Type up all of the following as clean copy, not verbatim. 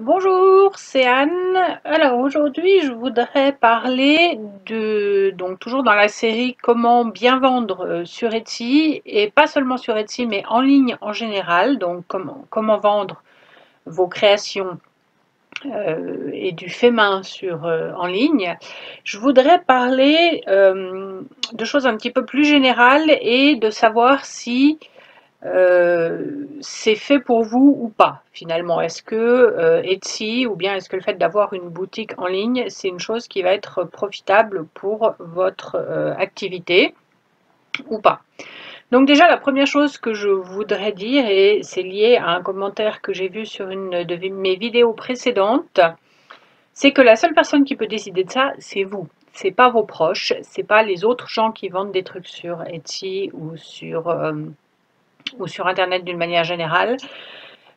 Bonjour, c'est Anne. Alors aujourd'hui, je voudrais parler donc toujours dans la série Comment bien vendre sur Etsy, et pas seulement sur Etsy, mais en ligne en général. Donc comment vendre vos créations et du fait main en ligne. Je voudrais parler de choses un petit peu plus générales et de savoir si c'est fait pour vous ou pas finalement. Est-ce que Etsy ou bien est-ce que le fait d'avoir une boutique en ligne, c'est une chose qui va être profitable pour votre activité ou pas? Donc déjà, la première chose que je voudrais dire, et c'est lié à un commentaire que j'ai vu sur une de mes vidéos précédentes, c'est que la seule personne qui peut décider de ça, c'est vous. C'est pas vos proches, c'est pas les autres gens qui vendent des trucs sur Etsy ou sur Internet d'une manière générale.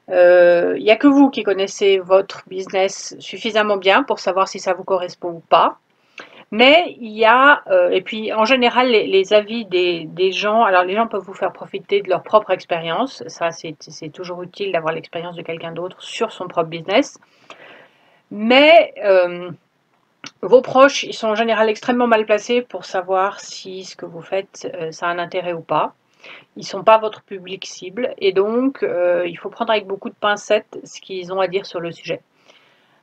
Il n'y a que vous qui connaissez votre business suffisamment bien pour savoir si ça vous correspond ou pas. Mais il y a, et puis en général, les avis des gens, alors les gens peuvent vous faire profiter de leur propre expérience. Ça, c'est toujours utile d'avoir l'expérience de quelqu'un d'autre sur son propre business. Mais vos proches, ils sont en général extrêmement mal placés pour savoir si ce que vous faites, ça a un intérêt ou pas. Ils ne sont pas votre public cible et donc il faut prendre avec beaucoup de pincettes ce qu'ils ont à dire sur le sujet.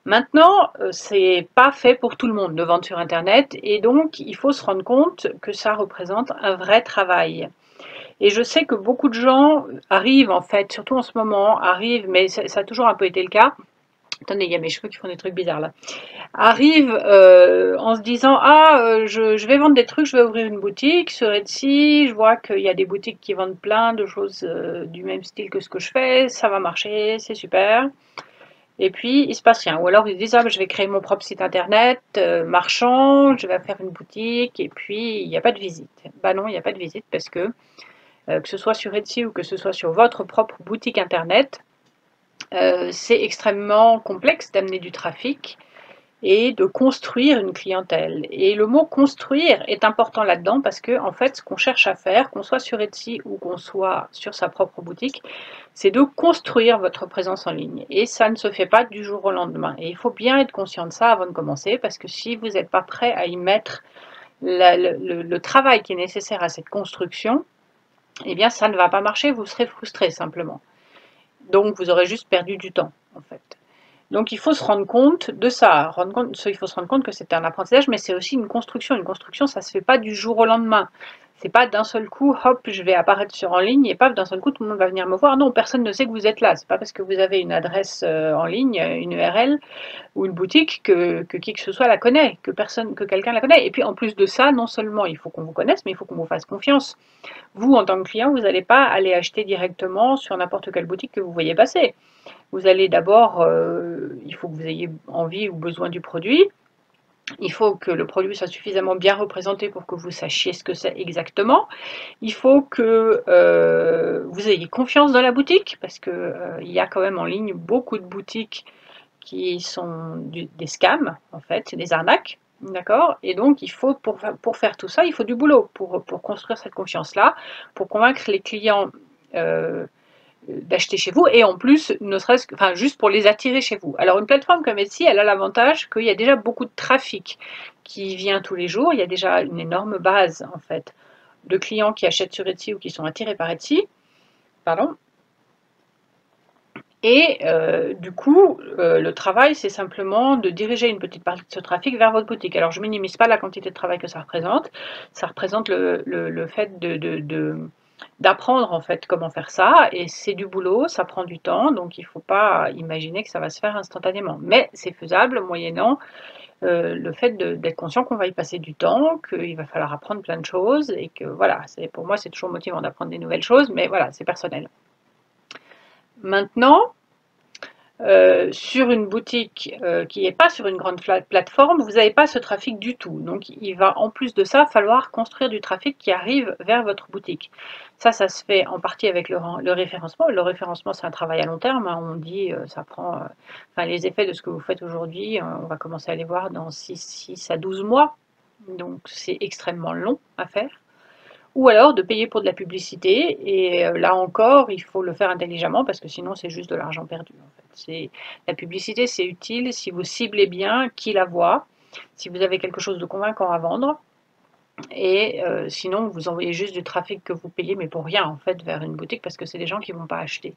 Maintenant, c'est pas fait pour tout le monde de vendre sur Internet et donc il faut se rendre compte que ça représente un vrai travail. Et je sais que beaucoup de gens arrivent en fait, surtout en ce moment, mais ça a toujours un peu été le cas. Attendez, il y a mes cheveux qui font des trucs bizarres là. Arrivent en se disant ah je vais vendre des trucs, je vais ouvrir une boutique sur Etsy, je vois qu'il y a des boutiques qui vendent plein de choses du même style que ce que je fais, ça va marcher, c'est super. Et puis il se passe rien. Ou alors ils se disent ah je vais créer mon propre site internet marchand, je vais faire une boutique et puis il n'y a pas de visite. Bah non, il n'y a pas de visite parce que ce soit sur Etsy ou que ce soit sur votre propre boutique internet, c'est extrêmement complexe d'amener du trafic et de construire une clientèle. Et le mot construire est important là-dedans parce que en fait, ce qu'on cherche à faire, qu'on soit sur Etsy ou qu'on soit sur sa propre boutique, c'est de construire votre présence en ligne. Et ça ne se fait pas du jour au lendemain. Et il faut bien être conscient de ça avant de commencer parce que si vous n'êtes pas prêt à y mettre le travail qui est nécessaire à cette construction, eh bien ça ne va pas marcher, vous serez frustré simplement. Donc vous aurez juste perdu du temps en fait. Donc il faut se rendre compte de ça, il faut se rendre compte que c'est un apprentissage, mais c'est aussi une construction. Une construction, ça ne se fait pas du jour au lendemain. C'est pas d'un seul coup, hop, je vais apparaître sur en ligne et paf, d'un seul coup, tout le monde va venir me voir. Non, personne ne sait que vous êtes là. C'est pas parce que vous avez une adresse en ligne, une URL ou une boutique que qui que ce soit la connaît, que quelqu'un la connaît. Et puis en plus de ça, non seulement il faut qu'on vous connaisse, mais il faut qu'on vous fasse confiance. Vous, en tant que client, vous n'allez pas aller acheter directement sur n'importe quelle boutique que vous voyez passer. Vous allez d'abord, il faut que vous ayez envie ou besoin du produit. Il faut que le produit soit suffisamment bien représenté pour que vous sachiez ce que c'est exactement. Il faut que vous ayez confiance dans la boutique, parce que il y a quand même en ligne beaucoup de boutiques qui sont des scams, en fait, c'est des arnaques. D'accord. Et donc, il faut, pour faire tout ça, il faut du boulot pour construire cette confiance-là, pour convaincre les clients d'acheter chez vous et en plus, ne serait-ce que, enfin, juste pour les attirer chez vous. Alors, une plateforme comme Etsy, elle a l'avantage qu'il y a déjà beaucoup de trafic qui vient tous les jours. Il y a déjà une énorme base, en fait, de clients qui achètent sur Etsy ou qui sont attirés par Etsy. Pardon. Et du coup, le travail, c'est simplement de diriger une petite partie de ce trafic vers votre boutique. Alors, je minimise pas la quantité de travail que ça représente. Ça représente le fait d'apprendre en fait comment faire ça. Et c'est du boulot, ça prend du temps, donc il ne faut pas imaginer que ça va se faire instantanément. Mais c'est faisable moyennant le fait d'être conscient qu'on va y passer du temps, qu'il va falloir apprendre plein de choses et que voilà, pour moi c'est toujours motivant d'apprendre des nouvelles choses, mais voilà, c'est personnel. Maintenant, sur une boutique qui n'est pas sur une grande plateforme, vous n'avez pas ce trafic du tout. Donc il va en plus de ça falloir construire du trafic qui arrive vers votre boutique. Ça se fait en partie avec le référencement. Le référencement, c'est un travail à long terme. Hein. On dit, ça prend, enfin, les effets de ce que vous faites aujourd'hui, on va commencer à les voir dans 6 à 12 mois. Donc c'est extrêmement long à faire. ou alors de payer pour de la publicité. Et là encore, il faut le faire intelligemment parce que sinon c'est juste de l'argent perdu. En fait. La publicité, c'est utile si vous ciblez bien qui la voit, si vous avez quelque chose de convaincant à vendre. Et sinon, vous envoyez juste du trafic que vous payez, mais pour rien en fait, vers une boutique parce que c'est des gens qui ne vont pas acheter.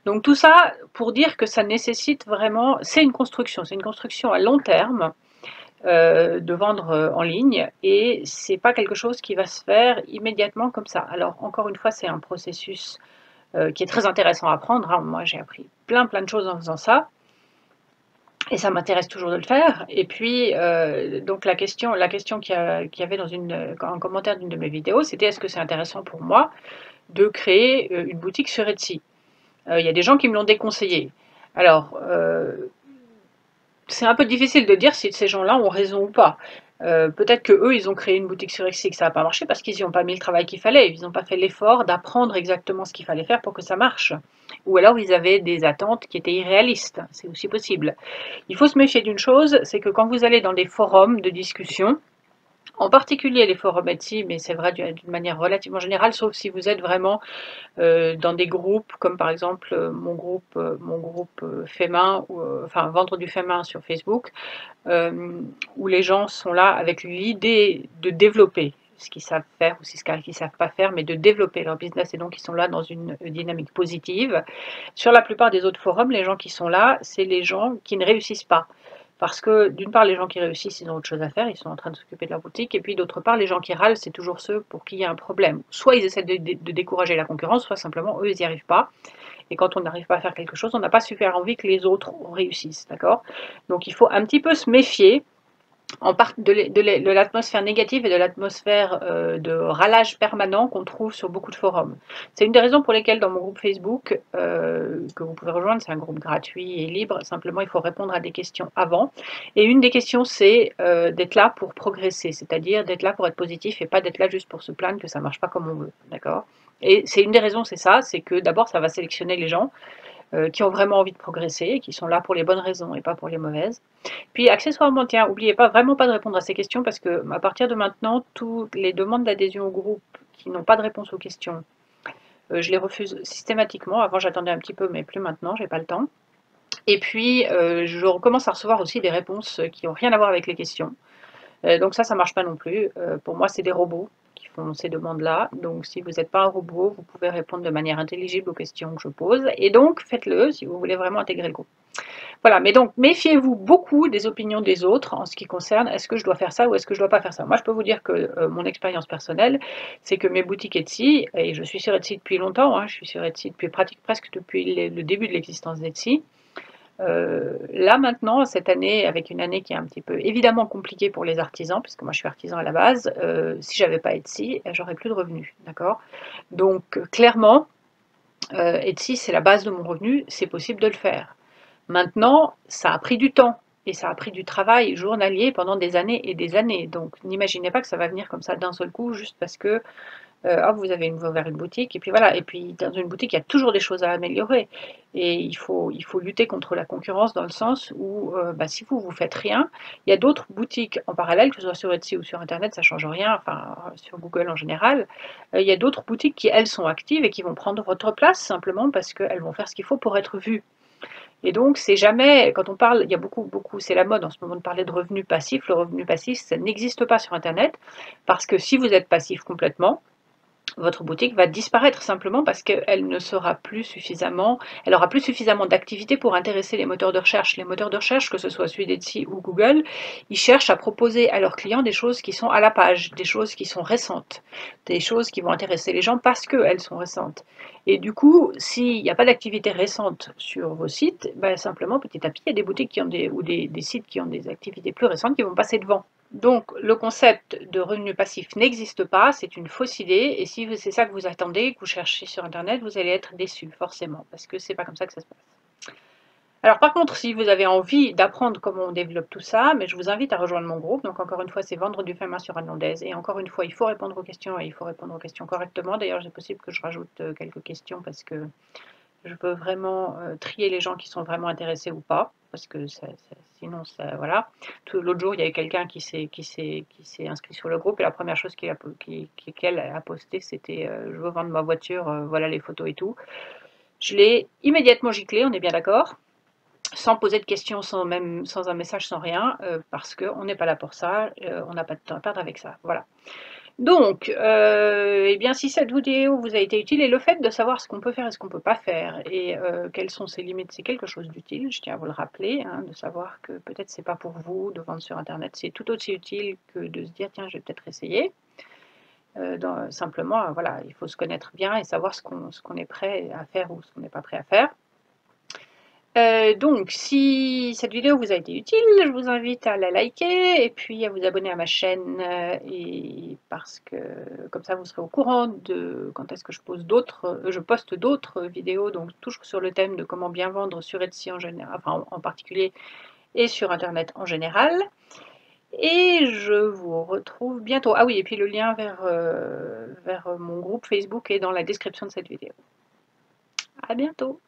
Donc tout ça pour dire que ça nécessite vraiment, c'est une construction à long terme de vendre en ligne et c'est pas quelque chose qui va se faire immédiatement comme ça. Alors encore une fois, c'est un processus qui est très intéressant à apprendre. Hein. Moi, j'ai appris plein de choses en faisant ça. Et ça m'intéresse toujours de le faire. Et puis, donc la question qu'il y avait dans un commentaire d'une de mes vidéos, c'était est-ce que c'est intéressant pour moi de créer une boutique sur Etsy. Il y a des gens qui me l'ont déconseillé. Alors, c'est un peu difficile de dire si ces gens-là ont raison ou pas. Peut-être que eux, ils ont créé une boutique sur Etsy et que ça n'a pas marché parce qu'ils n'y ont pas mis le travail qu'il fallait. Ils n'ont pas fait l'effort d'apprendre exactement ce qu'il fallait faire pour que ça marche. Ou alors ils avaient des attentes qui étaient irréalistes. C'est aussi possible. Il faut se méfier d'une chose, c'est que quand vous allez dans des forums de discussion, en particulier les forums Etsy, mais c'est vrai d'une manière relativement générale, sauf si vous êtes vraiment dans des groupes, comme par exemple mon groupe fait main, enfin vendre du fait main sur Facebook, où les gens sont là avec l'idée de développer ce qu'ils savent faire ou ce qu'ils ne savent pas faire, mais de développer leur business et donc ils sont là dans une dynamique positive. Sur la plupart des autres forums, les gens qui sont là, c'est les gens qui ne réussissent pas. Parce que d'une part, les gens qui réussissent, ils ont autre chose à faire, ils sont en train de s'occuper de leur boutique, et puis d'autre part, les gens qui râlent, c'est toujours ceux pour qui il y a un problème. Soit ils essaient de décourager la concurrence, soit simplement eux, ils n'y arrivent pas. Et quand on n'arrive pas à faire quelque chose, on n'a pas super envie que les autres réussissent, d'accord? Donc il faut un petit peu se méfier de l'atmosphère négative et de l'atmosphère de râlage permanent qu'on trouve sur beaucoup de forums. C'est une des raisons pour lesquelles dans mon groupe Facebook, que vous pouvez rejoindre, c'est un groupe gratuit et libre, simplement il faut répondre à des questions avant. Et une des questions, c'est d'être là pour progresser, c'est-à-dire d'être là pour être positif et pas d'être là juste pour se plaindre que ça ne marche pas comme on veut, d'accord? Et c'est une des raisons, c'est ça, c'est que d'abord ça va sélectionner les gens qui ont vraiment envie de progresser, qui sont là pour les bonnes raisons et pas pour les mauvaises. Puis accessoirement, tiens, n'oubliez pas vraiment pas de répondre à ces questions parce que à partir de maintenant, toutes les demandes d'adhésion au groupe qui n'ont pas de réponse aux questions, je les refuse systématiquement. Avant, j'attendais un petit peu, mais plus maintenant, j'ai pas le temps. Et puis, je recommence à recevoir aussi des réponses qui n'ont rien à voir avec les questions. Donc ça marche pas non plus. Pour moi, c'est des robots qui font ces demandes-là. Donc si vous n'êtes pas un robot, vous pouvez répondre de manière intelligible aux questions que je pose. Et donc, faites-le si vous voulez vraiment intégrer le groupe. Voilà, mais donc méfiez-vous beaucoup des opinions des autres en ce qui concerne est-ce que je dois faire ça ou est-ce que je ne dois pas faire ça. Moi, je peux vous dire que mon expérience personnelle, c'est que mes boutiques Etsy, et je suis sur Etsy depuis longtemps, hein, je suis sur Etsy depuis presque depuis le début de l'existence d'Etsy. Là maintenant, cette année, avec une année qui est un petit peu évidemment compliquée pour les artisans, puisque moi je suis artisan à la base, si j'avais pas Etsy, j'aurais plus de revenus, d'accord? Donc clairement, Etsy c'est la base de mon revenu, c'est possible de le faire. Maintenant, ça a pris du temps et ça a pris du travail journalier pendant des années et des années. Donc n'imaginez pas que ça va venir comme ça d'un seul coup juste parce que vous avez ouvert une boutique et puis voilà. Et puis dans une boutique, il y a toujours des choses à améliorer et il faut lutter contre la concurrence dans le sens où si vous faites rien, il y a d'autres boutiques en parallèle, que ce soit sur Etsy ou sur Internet, ça change rien. Enfin sur Google en général, il y a d'autres boutiques qui elles sont actives et qui vont prendre votre place simplement parce qu'elles vont faire ce qu'il faut pour être vues. Et donc, c'est jamais, quand on parle, il y a beaucoup, c'est la mode en ce moment de parler de revenus passifs. Le revenu passif, ça n'existe pas sur Internet parce que si vous êtes passif complètement, votre boutique va disparaître simplement parce qu'elle ne sera plus suffisamment, elle aura plus suffisamment d'activité pour intéresser les moteurs de recherche. Les moteurs de recherche, que ce soit celui d'Etsy ou Google, ils cherchent à proposer à leurs clients des choses qui sont à la page, des choses qui sont récentes, des choses qui vont intéresser les gens parce qu'elles sont récentes. Et du coup, s'il n'y a pas d'activité récente sur vos sites, simplement petit à petit, il y a des boutiques qui ont ou des sites qui ont des activités plus récentes qui vont passer devant. Donc le concept de revenu passif n'existe pas, c'est une fausse idée, et si c'est ça que vous attendez, que vous cherchez sur Internet, vous allez être déçu, forcément, parce que c'est pas comme ça que ça se passe. Alors par contre, si vous avez envie d'apprendre comment on développe tout ça, mais je vous invite à rejoindre mon groupe. Donc encore une fois, c'est vendre du fait main sur Irlandaise. Et encore une fois, il faut répondre aux questions et il faut répondre aux questions correctement. D'ailleurs, c'est possible que je rajoute quelques questions parce que je veux vraiment trier les gens qui sont vraiment intéressés ou pas, parce que sinon, voilà. L'autre jour, il y a eu quelqu'un qui s'est inscrit sur le groupe et la première chose qu'elle a posté, c'était je veux vendre ma voiture, voilà les photos et tout. Je l'ai immédiatement giclé, on est bien d'accord, sans poser de questions, sans un message, sans rien, parce qu'on n'est pas là pour ça, on n'a pas de temps à perdre avec ça. Voilà. Donc, eh bien, si cette vidéo vous a été utile, et le fait de savoir ce qu'on peut faire et ce qu'on ne peut pas faire, et quelles sont ses limites, c'est quelque chose d'utile, je tiens à vous le rappeler, hein, de savoir que peut-être c'est pas pour vous de vendre sur Internet, c'est tout aussi utile que de se dire, tiens, je vais peut-être essayer. Simplement, voilà, il faut se connaître bien et savoir ce qu'on est prêt à faire ou ce qu'on n'est pas prêt à faire. Donc, si cette vidéo vous a été utile, je vous invite à la liker et puis à vous abonner à ma chaîne, et parce que comme ça vous serez au courant de quand est-ce que je poste d'autres vidéos, donc toujours sur le thème de comment bien vendre sur Etsy en général, enfin en particulier, et sur Internet en général. Et je vous retrouve bientôt. Ah oui, et puis le lien vers mon groupe Facebook est dans la description de cette vidéo. À bientôt!